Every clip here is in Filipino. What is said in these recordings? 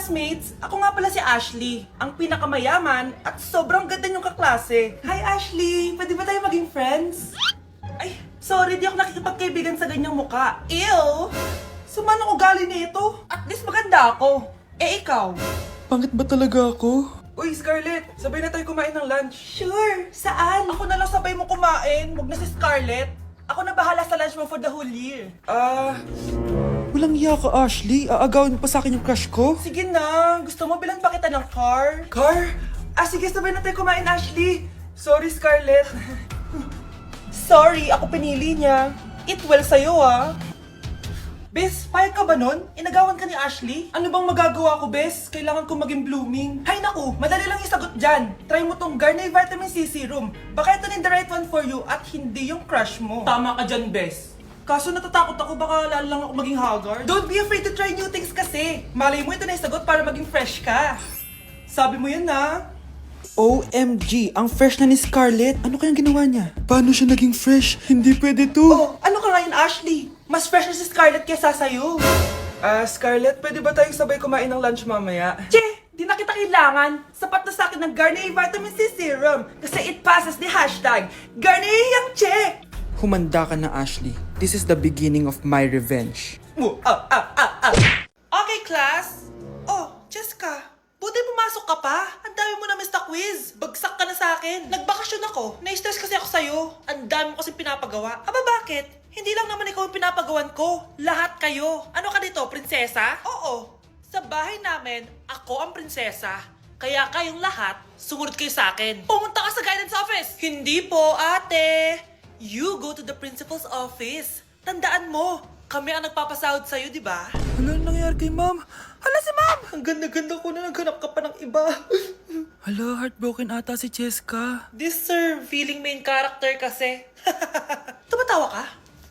classmates! Ako nga pala si Ashley, ang pinakamayaman at sobrang ganda niyong kaklase. Hi Ashley! Pwede ba tayo maging friends? Ay, sorry, di ako nakikipagkaibigan sa ganyang muka. Ew! Sumanong ugali nito. At least maganda ako. Eh ikaw? Pangit ba talaga ako? Uy, Scarlett! Sabay na tayo kumain ng lunch. Sure! Saan? Ako na lang sabay mo kumain. Huwag na si Scarlett. Ako na bahala sa lunch mo for the whole year. Walang iya ka, Ashley. Aagawin mo pa sa akin yung crush ko? Sige na. Gusto mo bilan pa kita ng car? Car? Sige, sabay na tayo kumain, Ashley. Sorry, Scarlett. Sorry, ako pinili niya. Eat well sa'yo, ah. Bes, payag ka ba nun? Inagawan ka ni Ashley? Ano bang magagawa ko, Bes? Kailangan ko maging blooming. Hay naku, madali lang yung sagot dyan. Try mo tong Garnier Vitamin C Serum. Baka ito na the right one for you at hindi yung crush mo. Tama ka dyan, Bes. Kaso natatakot ako, baka lalo lang ako maging haggard. Don't be afraid to try new things kasi. Malay mo ito na yung sagot para maging fresh ka. Sabi mo yun na. OMG, ang fresh na ni Scarlett. Ano kayang ginawa niya? Paano siya naging fresh? Hindi pwede to. Oh, ano ka ngayon, Ashley? Mas fresh na si Scarlett kesa sa'yo. Scarlett, pwede ba tayong sabay kumain ng lunch mamaya? Che, di na kita kailangan. Sapat na sa akin ng Garnier Vitamin C Serum. Kasi it passes the hashtag Garnier yang che. Humanda ka na, Ashley. This is the beginning of my revenge. Okay, class. Oh, Jessica. Buti pumasok ka pa. Ang dami mo na miss na quiz. Bagsak ka na sa akin. Nagbakasyon ako. Na-stress kasi ako sa'yo. Ang dami mo kasi pinapagawa. Aba, bakit? Hindi lang naman ikaw yung pinapagawan ko. Lahat kayo. Ano ka dito, prinsesa? Oo. Sa bahay namin, ako ang prinsesa. Kaya kayong lahat, sumunod kayo sa akin. Pumunta ka sa guidance office. Hindi po, ate. You go to the principal's office. Tandaan mo, kami ang nagpapasahod sa'yo, di ba? Hala, anong nangyari kay ma'am? Hala si ma'am! Ang ganda-ganda ko na naghanap ka pa ng iba. Hala, heartbroken ata si Cheska. This sir, feeling main character kasi. Tumatawa ka?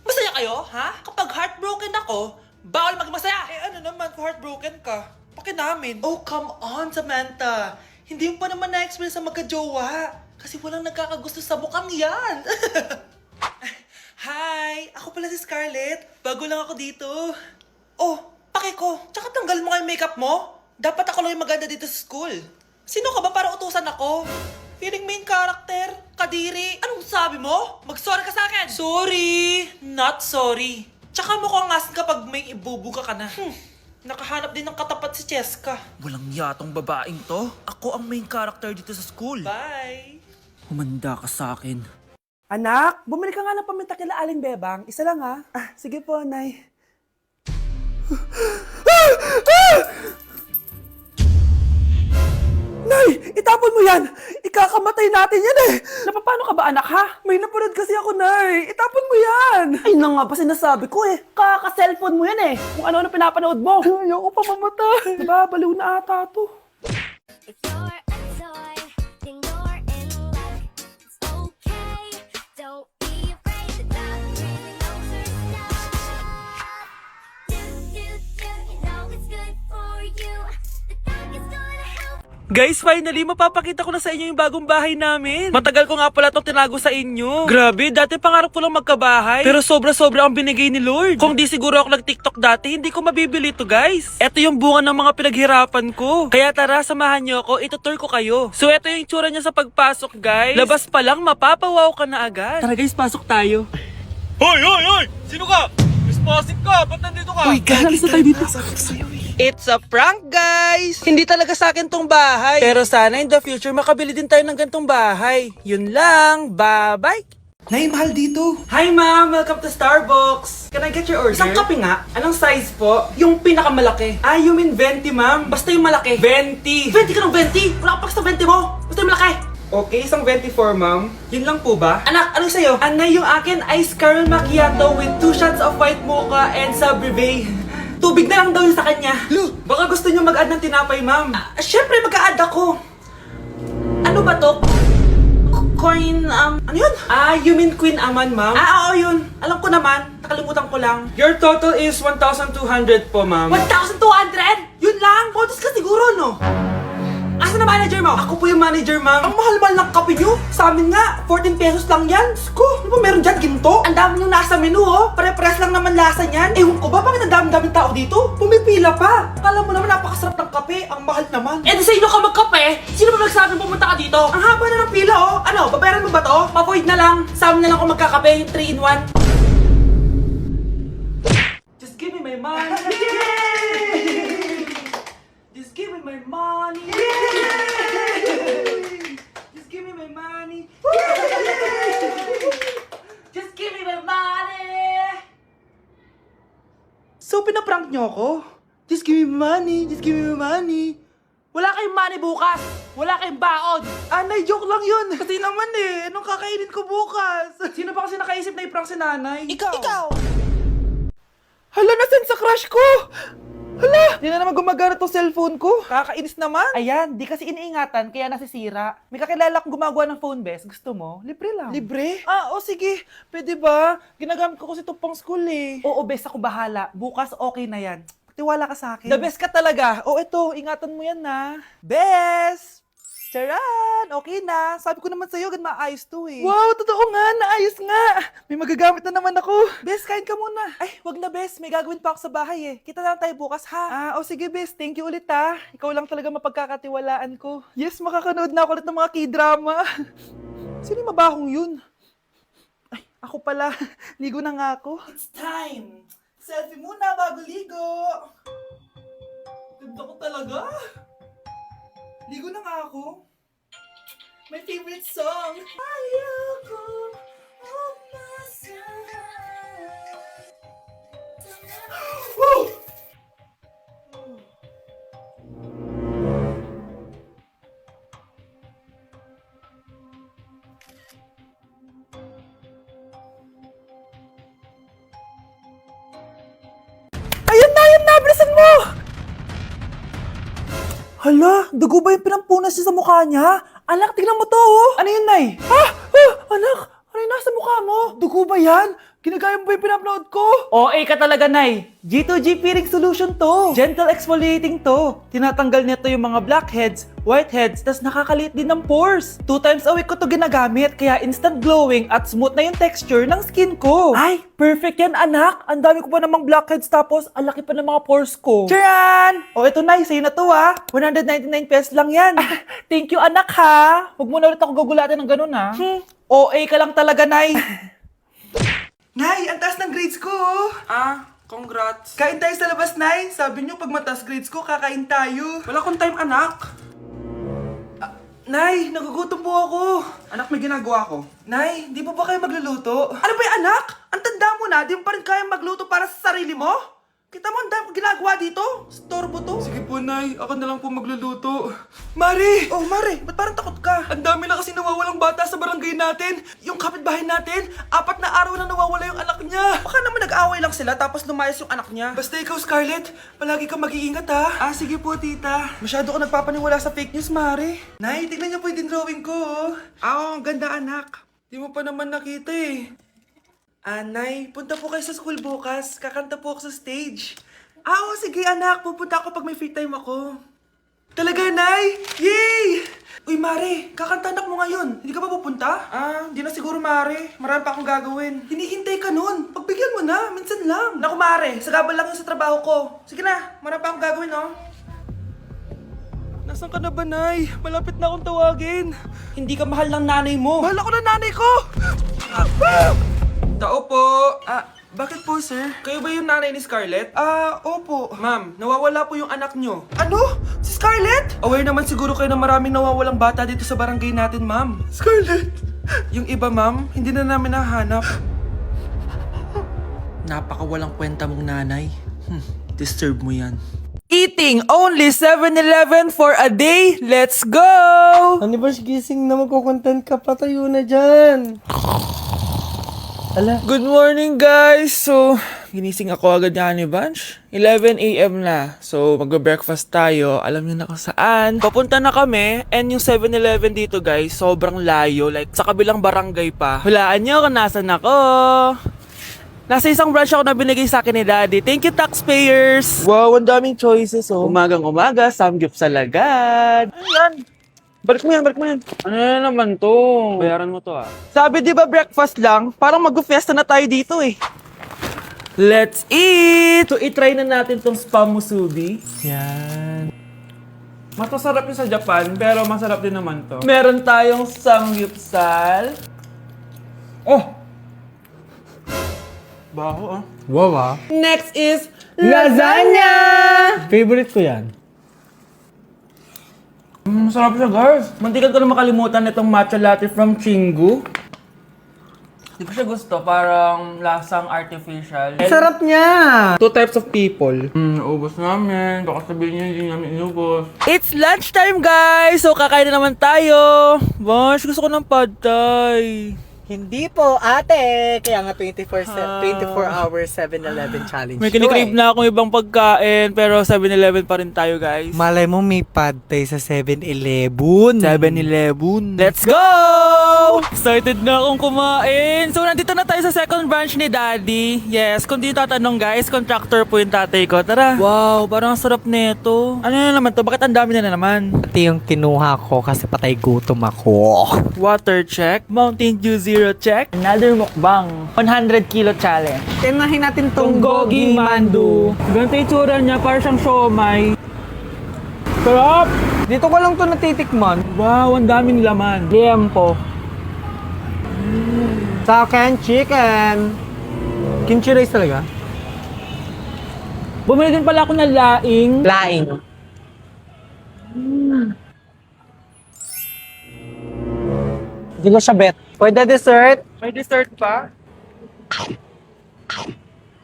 Masaya kayo, ha? Kapag heartbroken ako, bawal maging masaya. Eh ano naman kung heartbroken ka? Paki namin. Oh, come on, Samantha. Hindi mo pa naman na-experience sa magka-jowa. Kasi walang nagkakagusto sa mukhang yan. Hi! Ako pala si Scarlett. Bago lang ako dito. Oh, paki ko. Tsaka tanggal mo nga yung makeup mo. Dapat ako lang yung maganda dito sa school. Sino ka ba para utusan ako? Feeling main character? Kadiri? Anong sabi mo? Mag-sorry ka sa akin! Sorry! Not sorry. Tsaka mukhang asin kapag may ibubuga ka na. Nakahanap din ng katapat si Cheska. Walang yatong babaeng to. Ako ang main character dito sa school. Bye! Humanda ka sa akin. Anak, bumili ka nga ng paminta kila Aling Bebang. Isa lang ha. Sige po, Nay. Nay, itapon mo yan! Ikakamatay natin yan eh! Napapano ka ba anak ha? May napanood kasi ako, Nay. Itapon mo yan! Ay na nga ba sinasabi ko eh. Kaka-cellphone mo yan eh. Kung ano-ano pinapanood mo. Ayoko pa mamatay. Diba, baliw na ata to. If you're a toy, then you're in luck. It's okay, don't be afraid. The dog really knows her stuff. Do, do, do, you know it's good for you. The dog is gonna help. Guys, finally, mapapakita ko na sa inyo yung bagong bahay namin. Matagal ko nga pala itong tinago sa inyo. Grabe, dati pangarap ko lang magkabahay. Pero sobra-sobra ang binigay ni Lord. Kung di siguro ako nag-TikTok dati, hindi ko mabibili ito, guys. Ito yung bunga ng mga pinaghirapan ko. Kaya tara, samahan nyo ako, itutur ko kayo. So, ito yung itsura niya sa pagpasok, guys. Labas pa lang, mapapawaw ka na agad. Tara guys, pasok tayo. Hoy! Hoy! Hoy! Sino ka? Responsive ka! Ba't nandito ka? Alis na tayo dito. It's a prank, guys! Hindi talaga sa akin tong bahay. Pero sana in the future, makabili din tayo ng gantong bahay. Yun lang. Bye-bye! Nay, mahal dito. Hi, ma'am! Welcome to Starbucks! Can I get your order? Isang kape nga. Anong size po? Yung pinakamalaki. You mean 20, ma'am? Basta yung malaki. 20! 20 ka ng 20? Wala ka pa sa 20 mo! Basta yung malaki! Okay, isang 24, ma'am. Yun lang po ba? Anak, anong sa'yo? Anay, yung akin, ice caramel macchiato with 2 shots of white mocha and Sabrivay. Tubig na lang daw yun sa kanya. Baka gusto niyo mag-add ng tinapay, ma'am. Syempre, mag-a-add ako. Ano ba to? Coin, ano yun? You mean Queen Aman, ma'am? Oo, yun. Alam ko naman. Nakalimutan ko lang. Your total is 1,200 po, ma'am. 1,200? Yun lang? Bonus ka siguro, no? Asa na manager mo? Ako po yung manager, ma'am. Ang mahal-mahal ng kape nyo. Sa amin nga, 14 pesos lang yan. Sko, ano ba meron dyan? Ginto? Ang dami nyo nasa menu, oh. Pare-pares lang naman lasa niyan. Ewan ko ba, bakit ang dami-daming tao dito? Pumipila pa. Kala mo naman napakasarap ng kape. Ang mahal naman. Eh, di sa inyo ka magkape? Sino ba nagsabing pumunta ka dito? Ang haba na ng pila, oh. Ano, babayaran mo ba to? Pavoid na lang. Sa amin na lang kung magkakape, yung 3-in-1. Just give me my money. Just give me my money. Just give me my money. Just give me my money. So, pinaprank nyo ako? Just give me money. Just give me money. Wala kayong money bukas. Wala kayong baon. Anay, joke lang yun. Kasi naman anong kakainin ko bukas? Sino ba kasi nakaisip na i-prank si nanay? Ikaw. Hala, nasan sa crush ko? Hala, di na naman gumagana tong cellphone ko. Kakainis naman. Ayan, di kasi iniingatan, kaya nasisira. May kakilala akong gumagawa ng phone best. Gusto mo? Libre lang. Libre? Sige. Pwede ba? Ginagamit ko kasi ito pang school eh. Oo, best, ako bahala. Bukas okay na yan. Tiwala ka sa akin. The best ka talaga. Ito, ingatan mo yan na. Best! Charan! Okay na. Sabi ko naman sa'yo, gan maayos to eh. Wow, totoo nga. Naayos nga. May magagamit na naman ako. Bes, kain ka muna. Ay, wag na Bes. May gagawin pa ako sa bahay eh. Kita na lang tayo bukas ha. Sige Bes. Thank you ulit ha. Ikaw lang talaga mapagkakatiwalaan ko. Yes, makakanood na ako ulit ng mga K-drama. Sino yung mabahong yun? Ay, ako pala. Ligo na nga ako. It's time. Selfie muna bago ligo. Ganda ko talaga. Ligo na nga ako. My favorite song. Ayoko umasahan. Woo! Ayun na! Bilisan mo! Hala, dugo ba yung pinampunas niya sa mukha niya? Anak, tignan mo to, oh. Ano yun, Nay? Anak, ano yung nasa mukha mo? Dugo ba yan? Ginagaya mo ba yung pinupload ko? ka talaga, Nay. G2G Peeling Solution to. Gentle exfoliating to. Tinatanggal nito yung mga blackheads, whiteheads, tas nakakaliit din ng pores. 2 times a week ko to ginagamit, kaya instant glowing at smooth na yung texture ng skin ko. Ay, perfect yan, anak. Ang dami ko pa namang blackheads tapos ang laki pa ng mga pores ko. Charan! Ito na, sa'yo na to ha. 199 pesos lang yan. Thank you, anak ha. Huwag mo na ulit ako gugulatin ng ganun ha. Ka lang talaga, Nay. Nay, ang taas ng grades ko, oh. Congrats. Kain tayo sa labas, Nay. Sabi niyo, pag mataas grades ko, kakain tayo. Wala akong time, anak. Nay, nagugutom po ako. Anak, may ginagawa ko. Nay, di po ba kayo magluluto? Ano ba yung anak? Ang tanda mo na, di mo pa rin kaya magluto para sa sarili mo? Kita mo, ang dami ko ginagawa dito. Storbo to. Sige po, Nay. Ako na lang po magluluto. Mari! Mari, ba't parang takot ka? Ang dami na kasi nawawalang bata sa barangay natin. Yung kapitbahay natin, 4 na araw na nawawala yung anak niya. Baka naman nag-away lang sila tapos lumayas yung anak niya. Basta ikaw, Scarlett, palagi kang mag-iingat ha. Sige po, tita. Masyado ko nagpapaniwala sa fake news, Mari. Nay, tignan niyo po yung drawing ko, oh. Ang ganda, anak. Di mo pa naman nakita eh. Nay, punta po kayo sa school bukas. Kakanta po ako sa stage. Sige anak. Pupunta ako pag may free time ako. Talaga, Nay? Yay! Uy, Mare, kakanta anak mo ngayon. Hindi ka ba pupunta? Hindi na siguro, Mare. Marami pa akong gagawin. Hinihintay ka nun. Pagbigyan mo na, minsan lang. Naku, Mare, sagabal lang yun sa trabaho ko. Sige na, marami pa akong gagawin, no? Nasaan ka na ba, Nay? Malapit na akong tawagin. Hindi ka mahal ng nanay mo. Mahal ako ng nanay ko! Tao po. Bakit po, sir? Kayo ba yung nanay ni Scarlett? Opo. Ma'am, nawawala po yung anak nyo. Ano? Si Scarlett? Aware naman siguro kayo na maraming nawawalang bata dito sa barangay natin, ma'am. Scarlett? Yung iba, ma'am, hindi na namin nahanap. Napakawalang kwenta mong nanay. Disturb mo yan. Eating only 7-Eleven for a day. Let's go! Ano ba, gising na magkukontent ka? Patayo na dyan. Good morning, guys! So, ginising ako agad ni Bunch. 11 a.m. na. So, magbe-breakfast tayo. Alam niyo na kung saan. Papunta na kami. And yung 7-Eleven dito, guys, sobrang layo. Like, sa kabilang barangay pa. Hulaan niyo kung nasan ako. Nasa isang branch ako na binigay sa akin ni Daddy. Thank you, taxpayers! Wow, ang daming choices, oh. Umagang umaga, samgyup sa lagad. Ano yan? Balik mo yan, balik mo yan. Ano na naman to? Bayaran mo to ah. Sabi di ba breakfast lang? Parang mag-fiesta na tayo dito eh. Let's eat! So, itry na natin tong spam musubi. Yan. Mas masarap yung sa Japan, pero masarap din naman to. Meron tayong samgyupsal. Oh! Baho ah. Wow ah. Next is lasagna! Favorite ko yan. Masarap siya guys. Mantikan ko na makalimutan itong matcha latte from Chingu. Hindi ko siya gusto, parang lasang artificial. Sarap niya! Two types of people. Naubos namin. Baka sabihin niyo hindi namin inubos. It's lunchtime guys! So kakain na naman tayo. Bosh, gusto ko ng pad thai. Hindi po, ate. Kaya nga 24 hours 7-Eleven challenge. May kinikrave na akong ibang pagkain, pero 7-Eleven pa rin tayo guys. Malay mo may pad thai sa 7-Eleven. 7-Eleven. Let's go! Excited na akong kumain. So, nandito na tayo sa second branch ni Daddy. Yes, kung di tatanong guys, contractor po yung tatay ko. Tara. Wow, parang ang sarap nito. Ano na naman to? Bakit ang dami na naman? Ito yung kinuha ko kasi patay gutom ako. Water check. Mountain Dew Zero check. Another mukbang. 100 kilo challenge. Tinahin natin tong Gogi Mandu. Ganito yung tsura niya, parang siyang siomay. Sarap! Dito ko lang to natitikman. Wow, ang daming laman. Liempo. Sa akin, chicken. Kimchi rice talaga? Bumili din pala ako ng laing. Laing. Hindi ko siya bet. For the dessert, May dessert pa?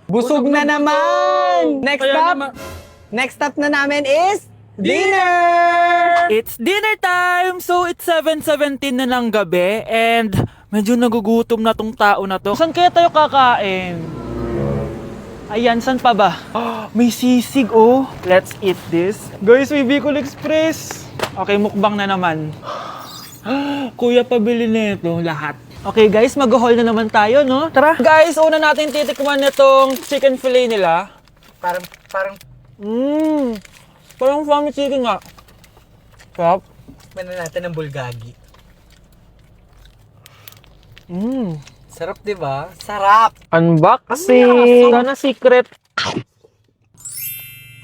busog na naman! Kaya naman- Next stop na namin is dinner! It's dinner time! So, it's 7:17 na ng gabi and medyo nagugutom na tong tao na to. Saan kaya tayo kakain? Ayan, saan pa ba? May sisig, oh. Let's eat this. Guys, may Bicol Express. Okay, mukbang na naman. Kuya, pabili nito lahat. Okay guys, mag-haul na naman tayo, no? Tara! Guys, una natin titikman nitong chicken fillet nila. Parang, Parang family chicken nga. Sarap. Tikman na natin ng bulgagi. Mmm. Sarap, di ba? Sarap! Unboxing! Sana secret.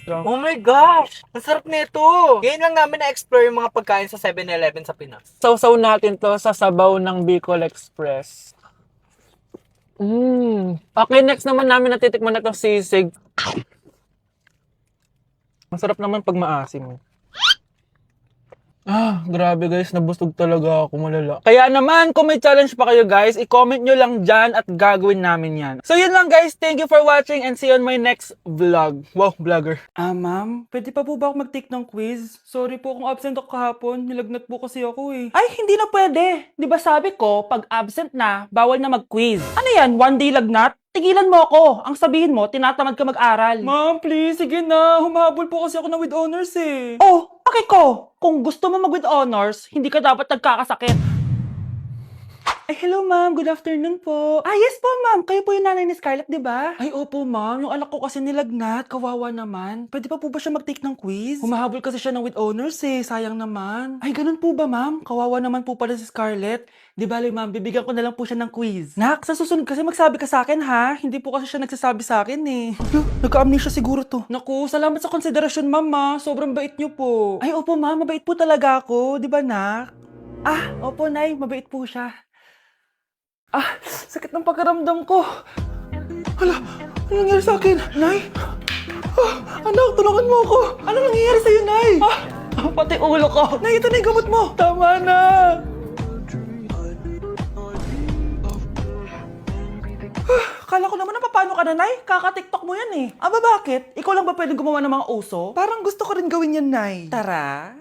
Oh my gosh! Ang sarap nito! Ngayon lang namin na-explore yung mga pagkain sa 7-Eleven sa Pinas. Sausaw natin to sa sabaw ng Bicol Express. Okay, next naman namin natitikman na itong sisig. Masarap naman pag maasim. Grabe guys, nabusog talaga ako, malala. Kaya naman, kung may challenge pa kayo guys, i-comment nyo lang dyan at gagawin namin yan. So yun lang guys, thank you for watching and see you on my next vlog. Wow, vlogger. Ma'am, pwede pa po ba ako mag-take ng quiz? Sorry po kung absent ako kahapon. Nilagnat po kasi ako eh. Ay, hindi na pwede. Di ba sabi ko, pag absent na, bawal na mag-quiz. Ano yan, one day lagnat? Tigilan mo ako. Ang sabihin mo, tinatamad ka mag-aral. Ma'am, please, sige na. Humahabol po kasi ako na with honors eh. Oh, okay ko. Kung gusto mo mag with honors, hindi ka dapat nagkakasakit. Ay, hello ma'am. Good afternoon po. Ah, yes po, ma'am. Kayo po yung nanay ni Scarlett, di ba? Ay, opo ma'am. Yung anak ko kasi nilagnat. Kawawa naman. Pwede pa po ba siya mag-take ng quiz? Humahabol kasi siya ng with honors eh. Sayang naman. Ay, ganun po ba ma'am? Kawawa naman po pala si Scarlett. Di bali ma'am, bibigyan ko na lang po siya ng quiz. Nak, sa susunod kasi magsabi ka sa akin ha. Hindi po kasi siya nagsasabi sa akin eh. Nagka-amnesia siguro to. Naku, salamat sa konsiderasyon ma'am. Sobrang bait niyo po. Ay, opo, ma'am. Mabait po talaga ako. Di ba, nak? Ah, opo nay, mabait po siya. Ah, sakit ng pakiramdam ko. Hala, ano nangyari sa akin? Nay? Anak, tulungan mo ako. Ano nangyayari sa'yo, Nay? Pati ulo ko. Nay, ito na yung gamot mo. Tama na. Kala ko naman na paano ka na, Nay? Kaka-tiktok mo yan eh. Aba, bakit? Ikaw lang ba pwedeng gumawa ng mga uso? Parang gusto ko rin gawin yan, Nay. Tara.